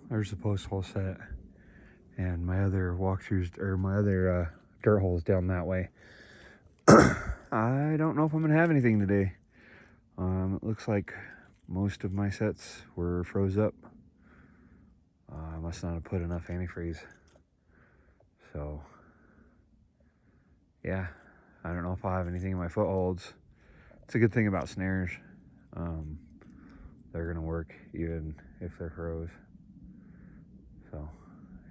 there's the post hole set, and my other walkthroughs, or my other dirt holes down that way. I don't know if I'm gonna have anything today. It looks like most of my sets were froze up. I must not have put enough antifreeze. So yeah, I don't know if I'll have anything in my footholds. It's a good thing about snares. They're gonna work even if they're froze. So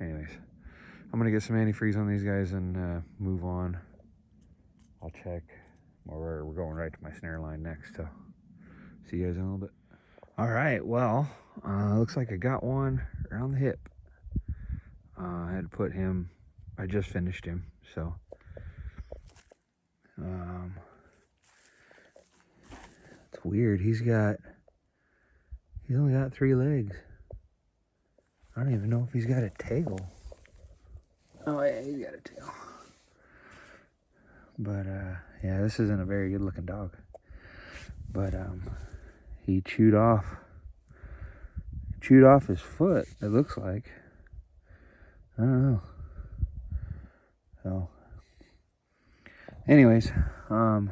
anyways, I'm gonna get some antifreeze on these guys and move on. I'll check. We're going right to my snare line next, so see you guys in a little bit. All right, well, looks like I got one around the hip. I had to put him, I just finished him, so it's weird. He's only got 3 legs. I don't even know if he's got a tail. Oh yeah, he's got a tail. But yeah, this isn't a very good looking dog. But he chewed off his foot, it looks like. I don't know. So anyways, we'll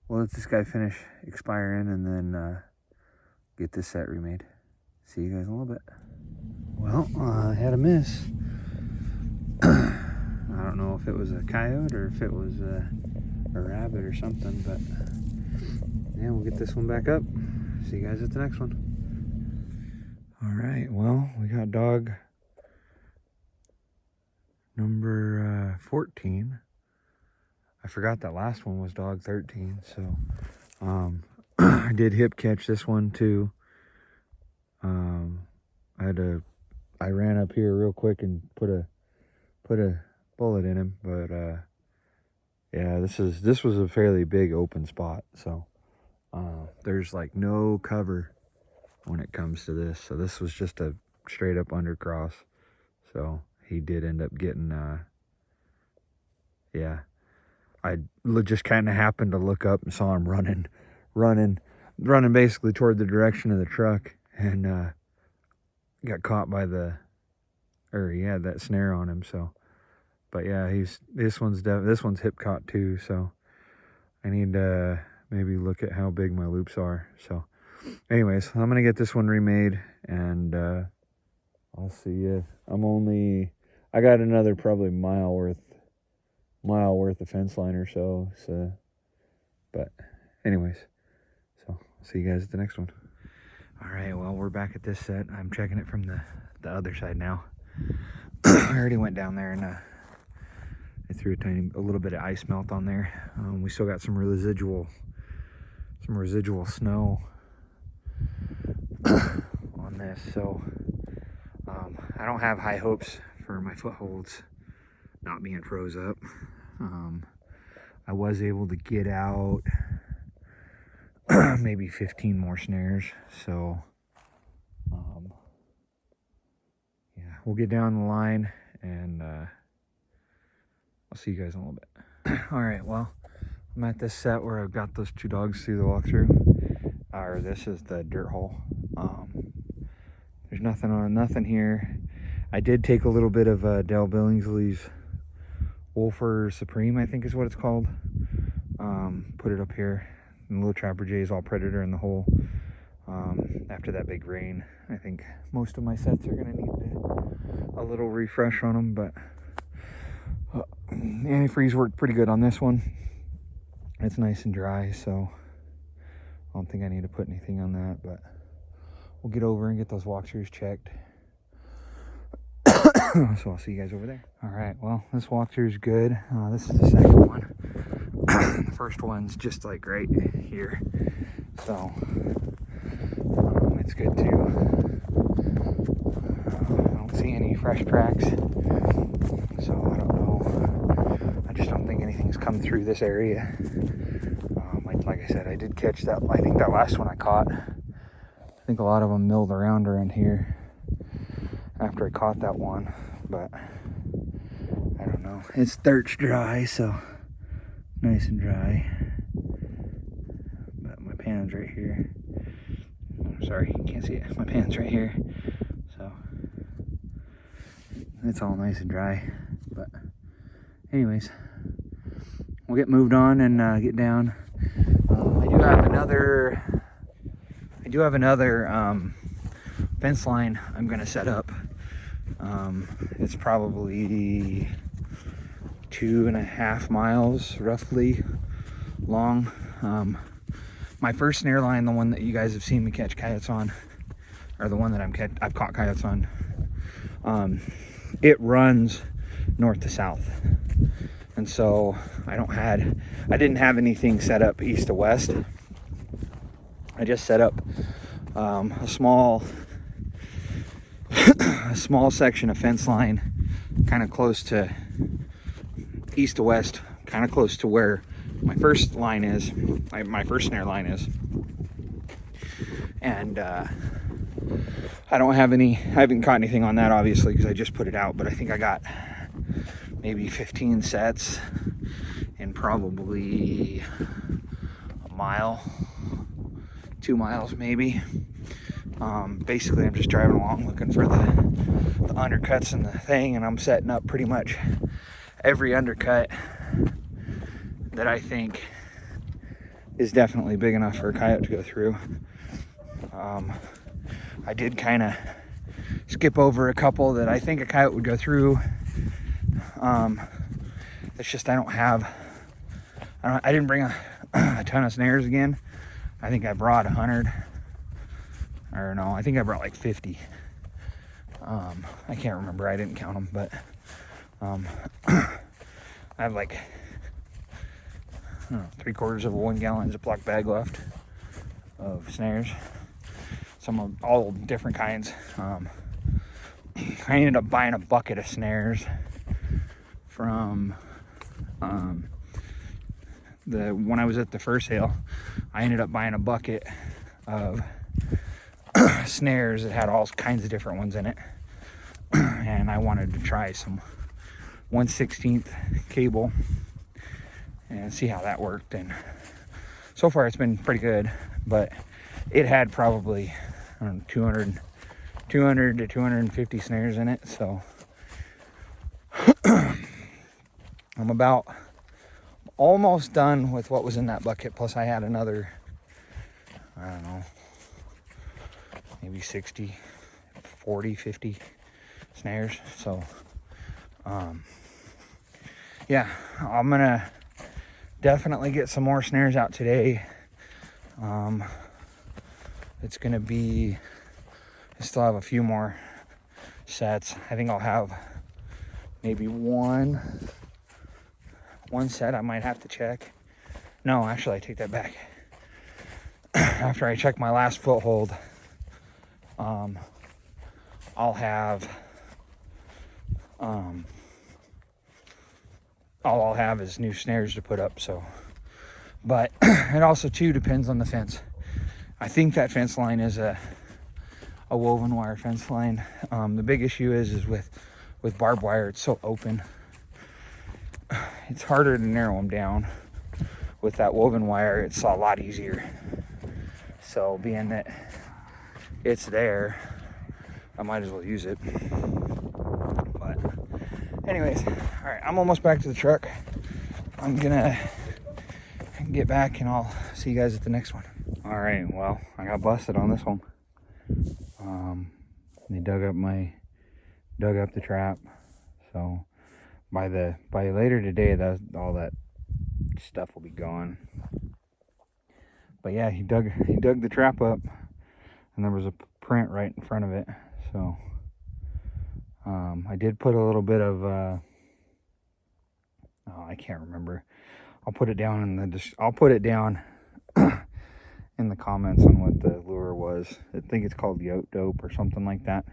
let this guy finish expiring and then get this set remade. See you guys in a little bit. Well, I had a miss. I don't know if it was a coyote or if it was a rabbit or something, but yeah, we'll get this one back up. See you guys at the next one. All right, well, we got dog number 14. I forgot that last one was dog 13, so I did hip catch this one too. I ran up here real quick and put a bullet in him, but yeah, this was a fairly big open spot, so there's like no cover when it comes to this. So this was just a straight up undercross. So he did end up getting yeah, I just kind of happened to look up and saw him running basically toward the direction of the truck, and got caught by he had that snare on him. So but yeah, this one's hip caught too, so I need to maybe look at how big my loops are. So anyways, I'm gonna get this one remade, and I'll see you. I got another probably mile worth of fence line or so, but anyways, so I'll see you guys at the next one. All right, well, we're back at this set. I'm checking it from the other side now. I already went down there and I threw a little bit of ice melt on there. We still got some residual snow on this, so I don't have high hopes for my footholds not being froze up. I was able to get out maybe 15 more snares, so yeah, we'll get down the line and I'll see you guys in a little bit. All right, well, I'm at this set where I've got those 2 dogs through the walkthrough. Or this is the dirt hole. There's nothing here. I did take a little bit of Dale Billingsley's Wolfer Supreme, I think is what it's called. Put it up here. And little Trapper J's all predator in the hole. After that big rain, I think most of my sets are gonna need a little refresh on them, but antifreeze worked pretty good on this one. It's nice and dry, so I don't think I need to put anything on that, but we'll get over and get those walkthroughs checked. So I'll see you guys over there. All right, well, this walkthrough is good. This is the second one. The first one's just like right here, so it's good too. I don't see any fresh tracks, so I don't know. I just don't think anything's come through this area. Like I said, I did catch that. I think that last one I caught. I think a lot of them milled around here after I caught that one, but I don't know. It's dirt's dry, so nice and dry. But my pan's right here. Oh, sorry, you can't see it. My pan's right here. So it's all nice and dry. But anyways, we'll get moved on and get down. I do have another fence line I'm gonna set up. It's probably 2.5 miles roughly long. My first snare line, the one that you guys have seen me catch coyotes on, or the one that I've caught coyotes on, it runs north to south, and so I didn't have anything set up east to west. I just set up a small section of fence line, kind of close to east to west, kind of close to where my first line is, my first snare line is. And I haven't caught anything on that, obviously, because I just put it out, but I think I got maybe 15 sets in probably a mile, 2 miles maybe. Basically, I'm just driving along looking for the undercuts and the thing, and I'm setting up pretty much every undercut that I think is definitely big enough for a coyote to go through. I did kind of skip over a couple that I think a coyote would go through. It's just I didn't bring a ton of snares again. I think I brought 100, or no, I think I brought like 50. I can't remember, I didn't count them, but I have like, I don't know, 3/4 of a 1 gallon Ziploc bag left of snares. Some of all different kinds. I ended up buying a bucket of snares from when I was at the fur sale. I ended up buying a bucket of snares that had all kinds of different ones in it, and I wanted to try some 1/16 cable and see how that worked. And so far it's been pretty good, but it had probably, I don't know, 200 to 250 snares in it. So I'm about almost done with what was in that bucket. Plus I had another, I don't know, maybe 60, 40, 50 snares. So yeah, I'm gonna definitely get some more snares out today. It's gonna be, I still have a few more sets. I think I'll have maybe one set I might have to check. No, actually I take that back. After I check my last foothold, I'll have all I'll have is new snares to put up. So, but it also too depends on the fence. I think that fence line is a woven wire fence line. The big issue is with barbed wire, it's so open. It's harder to narrow them down. With that woven wire, it's a lot easier. So being that it's there, I might as well use it. But anyways, all right, I'm almost back to the truck. I'm gonna get back and I'll see you guys at the next one. All right, well, I got busted on this one. They dug up the trap. So by later today, all that stuff will be gone. But yeah, he dug the trap up, and there was a print right in front of it. So I did put a little bit of I can't remember. I'll put it down in the comments on what the lure was. I think it's called yote dope or something like that.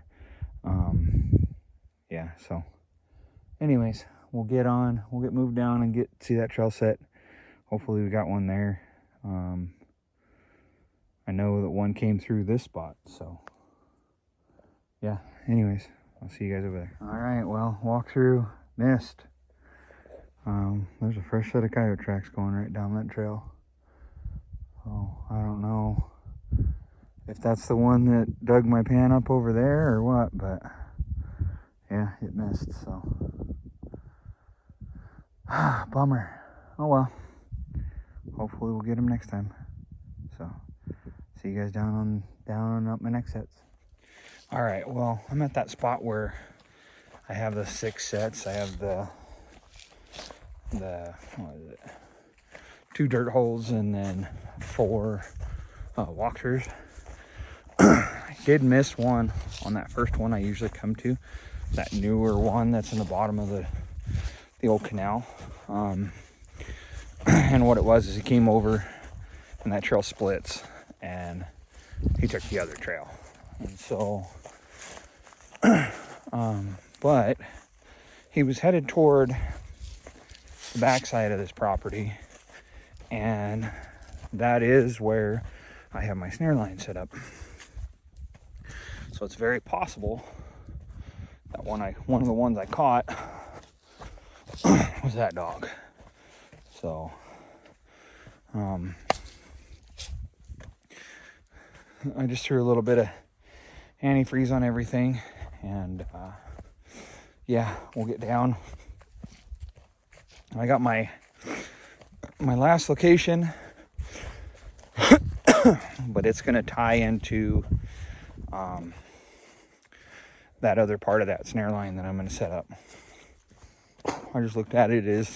Yeah, so anyways, we'll get moved down and see that trail set. Hopefully we got one there. I know that one came through this spot, so yeah, anyways, I'll see you guys over there. All right, well, walkthrough missed. There's a fresh set of coyote tracks going right down that trail. So I don't know if that's the one that dug my pan up over there or what, but Yeah, it missed, so. Bummer. Oh well. Hopefully we'll get him next time. So, see you guys down and up my next sets. All right, well, I'm at that spot where I have the 6 sets. I have the what is it? 2 dirt holes and then 4 walkthroughs. I did miss one on that first one I usually come to, that newer one that's in the bottom of the old canal. And what it was is he came over and that trail splits and he took the other trail. And so, but he was headed toward the backside of this property, and that is where I have my snare line set up. So it's very possible that one of the ones I caught was that dog. So I just threw a little bit of antifreeze on everything, and yeah, we'll get down. I got my last location, but it's going to tie into that other part of that snare line that I'm going to set up. I just looked at it. It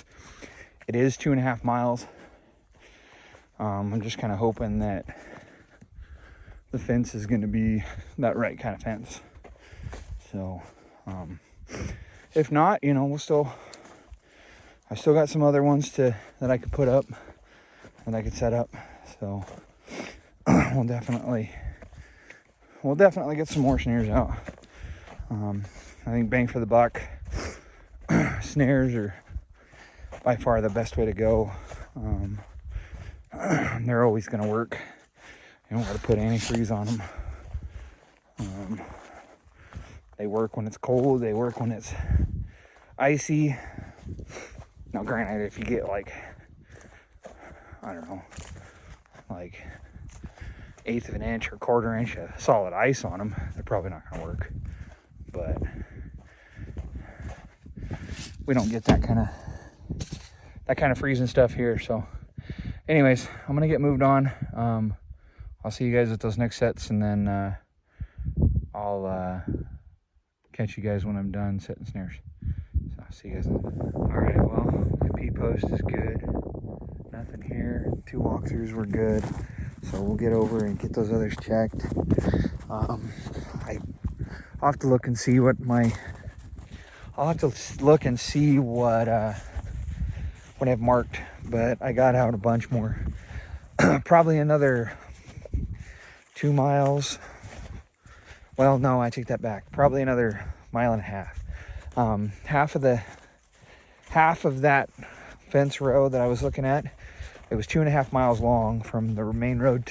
is 2.5 miles. I'm just kind of hoping that the fence is going to be that right kind of fence. So if not, you know, I still got some other ones that I could put up, that I could set up. So we'll definitely get some more snares out. I think bang for the buck, snares are by far the best way to go. They're always going to work. You don't got to put antifreeze on them. They work when it's cold. They work when it's icy. Now, granted, if you get like, I don't know, like 1/8 of an inch or 1/4 inch of solid ice on them, they're probably not going to work. But we don't get that kind of freezing stuff here. So anyways, I'm going to get moved on. I'll see you guys at those next sets, and then I'll catch you guys when I'm done setting snares. So I'll see you guys then. All right, well, the P-post is good. Nothing here. 2 walkthroughs were good. So we'll get over and get those others checked. I'll have to look and see what I've marked, but I got out a bunch more. Probably another 2 miles. Well, no, I take that back. Probably another 1.5 miles. Half of that fence row that I was looking at, it was 2.5 miles long from the main road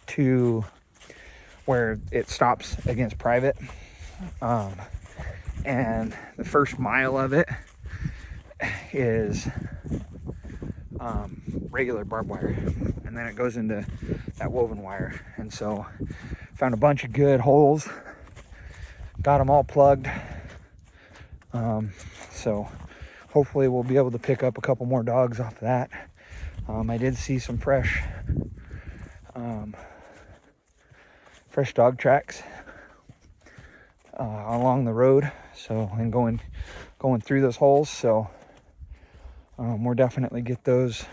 to where it stops against private. And the first mile of it is regular barbed wire, and then it goes into that woven wire. And so found a bunch of good holes, got them all plugged. So hopefully we'll be able to pick up a couple more dogs off of that. I did see some fresh dog tracks along the road, so, and going through those holes. So we'll definitely get those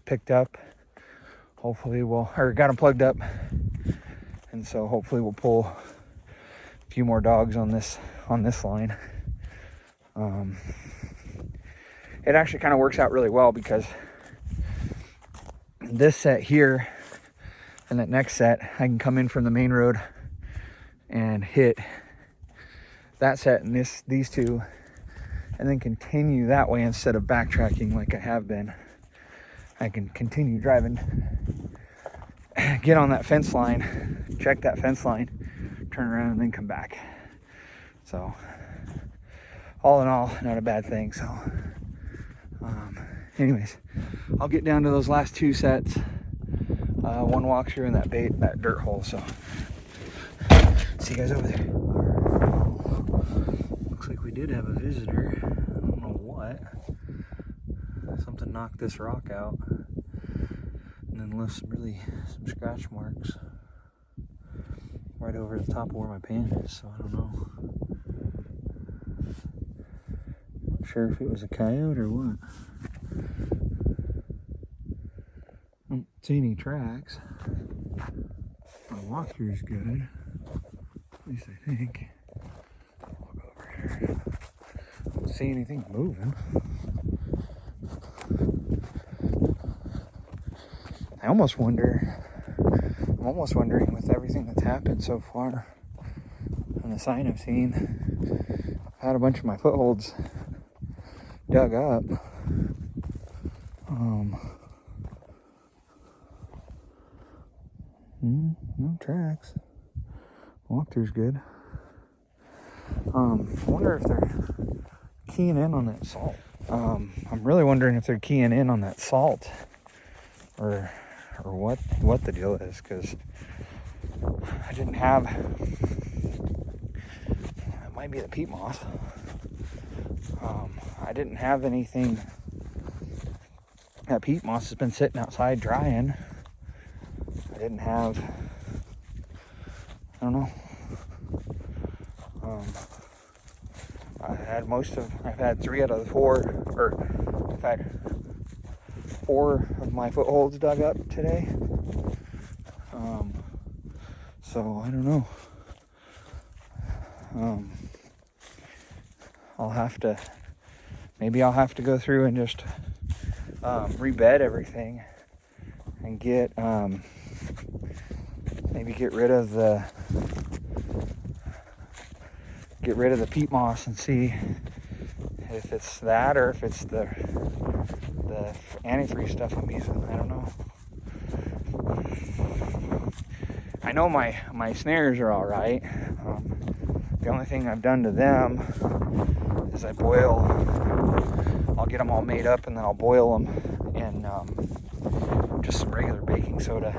picked up. Hopefully got them plugged up, and so hopefully we'll pull a few more dogs on this line. It actually kind of works out really well, because this set here and that next set, I can come in from the main road and hit that set and these two, and then continue that way instead of backtracking like I have been. I can continue driving, get on that fence line, check that fence line, turn around, and then come back. So all in all, not a bad thing. So anyways, I'll get down to those last 2 sets, 1 walkthrough and that dirt hole. So See you guys over there. Looks like we did have a visitor. I don't know what. Something knocked this rock out and then left some scratch marks right over the top of where my pan is, so I don't know. Not sure if it was a coyote or what. I don't see any tracks. My walk here is good. At least I think. Walk over here. I don't see anything moving. I'm almost wondering with everything that's happened so far and the sign I've seen, I've had a bunch of my footholds dug up. No tracks. Walkthrough's good. I wonder if they're keying in on that salt. I'm really wondering if they're keying in on that salt, or what the deal is, because I didn't have. It might be the peat moss. I didn't have anything. That peat moss has been sitting outside drying. I didn't have. I don't know. I've had 3 out of the 4, or I've had 4 of my footholds dug up today. So I don't know. Maybe I'll have to go through and just rebed everything and maybe get rid of the peat moss and see if it's that or if it's the antifreeze stuff I'm using. I don't know. I know my snares are all right. The only thing I've done to them is I'll get them all made up and then I'll boil them in just some regular baking soda.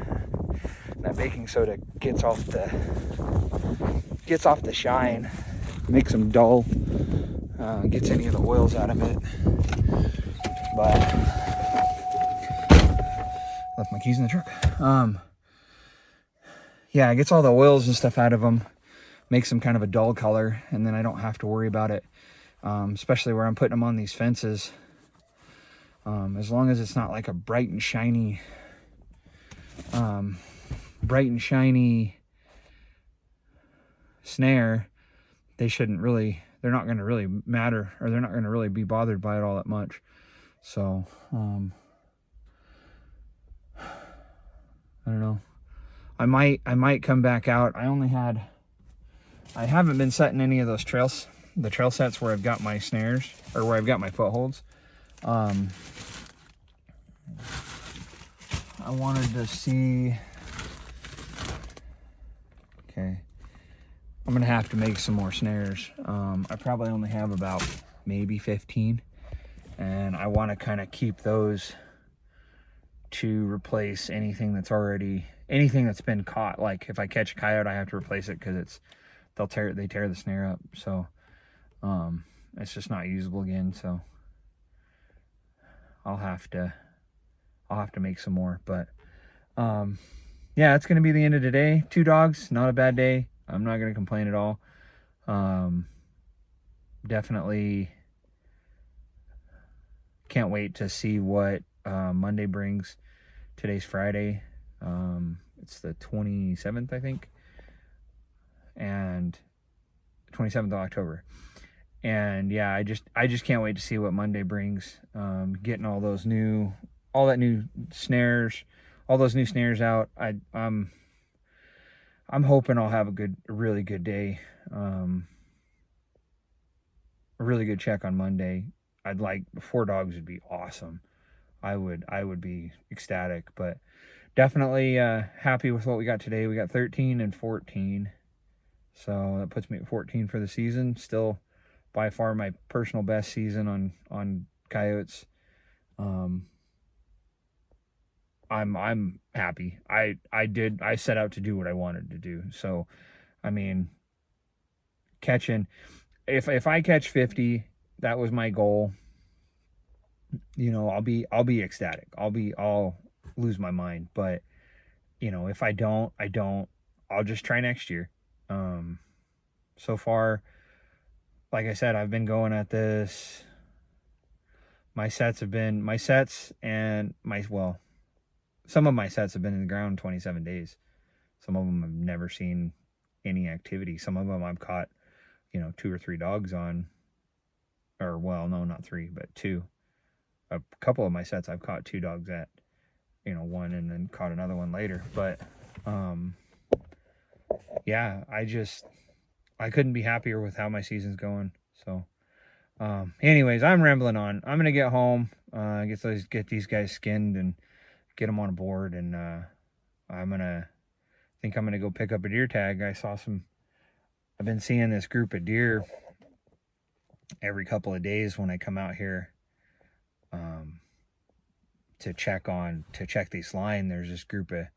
That baking soda gets off the shine, makes them dull, gets any of the oils out of it. But left my keys in the truck. Yeah, it gets all the oils and stuff out of them, makes them kind of a dull color, and then I don't have to worry about it, especially where I'm putting them on these fences. As long as it's not like a bright and shiny snare, they're not going to really matter, or they're not going to really be bothered by it all that much. So, I don't know. I might come back out. I haven't been setting any of those the trail sets where I've got my snares, or where I've got my footholds. I wanted to see. Okay, I'm gonna have to make some more snares. I probably only have about maybe 15, and I want to kind of keep those to replace anything that's been caught. Like if I catch a coyote, I have to replace it because they tear the snare up. So it's just not usable again. So I'll have to make some more. But yeah, it's gonna be the end of today. 2 dogs, not a bad day. I'm not gonna complain at all. Definitely can't wait to see what Monday brings. Today's Friday. It's the 27th, I think, and 27th of October. And yeah, I just can't wait to see what Monday brings. Getting all those new snares out. I'm hoping I'll have a really good day. A really good check on Monday. I'd like 4 dogs would be awesome. I would be ecstatic, but definitely happy with what we got today. We got 13 and 14. So that puts me at 14 for the season. Still by far my personal best season on coyotes. I'm happy. I set out to do what I wanted to do. So, I mean, catching, if I catch 50, that was my goal. You know, I'll be ecstatic. I'll lose my mind. But, you know, if I don't, I'll just try next year. So far, like I said, I've been going at this. My sets and well, some of my sets have been in the ground 27 days. Some of them I've never seen any activity. Some of them I've caught, you know, 2 or 3 dogs on, or well, no, not 3, but 2. A couple of my sets I've caught 2 dogs at, you know, one and then caught another one later. But yeah, I couldn't be happier with how my season's going. So anyways, I'm rambling on. I'm gonna get home, get these guys skinned and get them on a board, and I'm gonna go pick up a deer tag. I've been seeing this group of deer every couple of days when I come out here to check these line. There's this group of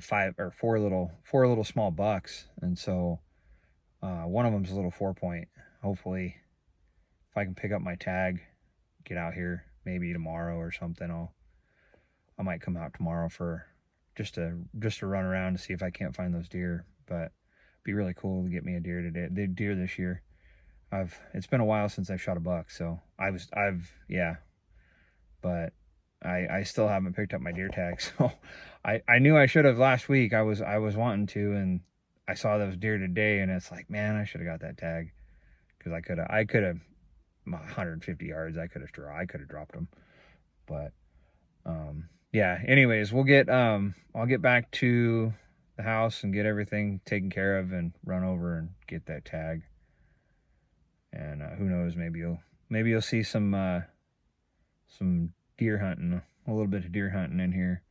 4 little small bucks, and so one of them's a little 4-point. Hopefully, if I can pick up my tag, get out here maybe tomorrow or something, I might come out tomorrow for just to run around to see if I can't find those deer. But it'd be really cool to get me a deer today. The deer this year. It's been a while since I've shot a buck, so yeah. But I still haven't picked up my deer tag. So I knew I should have last week. I was wanting to, and I saw those deer today, and it's like, man, I should have got that tag, because I could have 150 yards. I could have dropped them. But yeah, anyways, I'll get back to the house and get everything taken care of and run over and get that tag. And who knows, maybe you'll see some deer hunting, a little bit of deer hunting in here.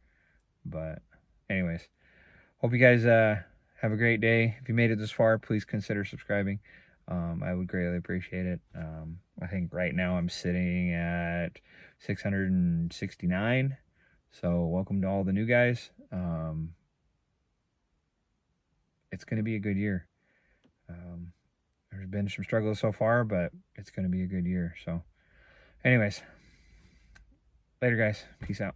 But anyways, hope you guys have a great day. If you made it this far, please consider subscribing. I would greatly appreciate it. I think right now I'm sitting at 669. So welcome to all the new guys. It's going to be a good year. There's been some struggles so far, but it's going to be a good year. So anyways, later guys. Peace out.